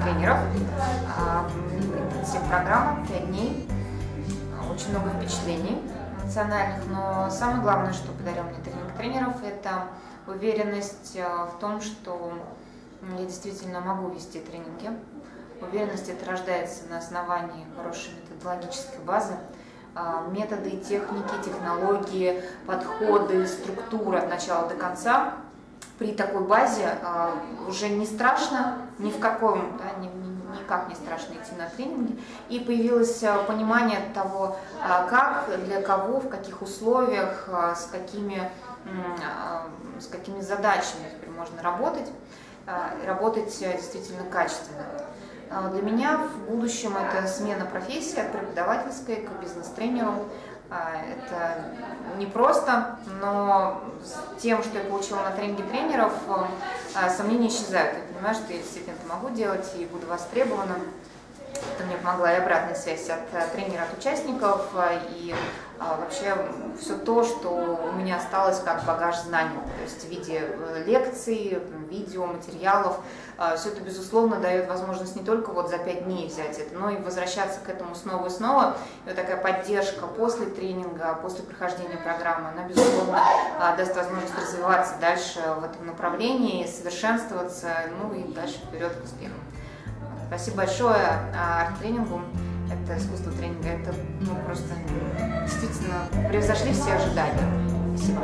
тренеров. Интенсив-программа 5 дней. Очень много впечатлений эмоциональных, но самое главное, что подарил мне тренинг тренеров, это уверенность в том, что я действительно могу вести тренинги. Уверенность это рождается на основании хорошей методологической базы. Методы, техники, технологии, подходы, структура от начала до конца. При такой базе уже не страшно, ни в каком, никак не страшно идти на тренинги. И появилось понимание того, как, для кого, в каких условиях, с какими задачами теперь можно работать действительно качественно. Для меня в будущем это смена профессии от преподавательской к бизнес-тренеру. Это непросто, но с тем, что я получила на тренинге тренеров, сомнения исчезают. Я понимаю, что я действительно это могу делать и буду востребована. Это мне помогла и обратная связь от тренера, от участников, и вообще все то, что у меня осталось как багаж знаний, то есть в виде лекций, видео, материалов. Все это, безусловно, дает возможность не только вот за 5 дней взять это, но и возвращаться к этому снова и снова. И вот такая поддержка после тренинга, после прохождения программы, она, безусловно, даст возможность развиваться дальше в этом направлении, совершенствоваться, ну и дальше вперед к успеху. Спасибо большое арт-тренингу. Это искусство тренинга, это просто действительно превзошли все ожидания. Спасибо.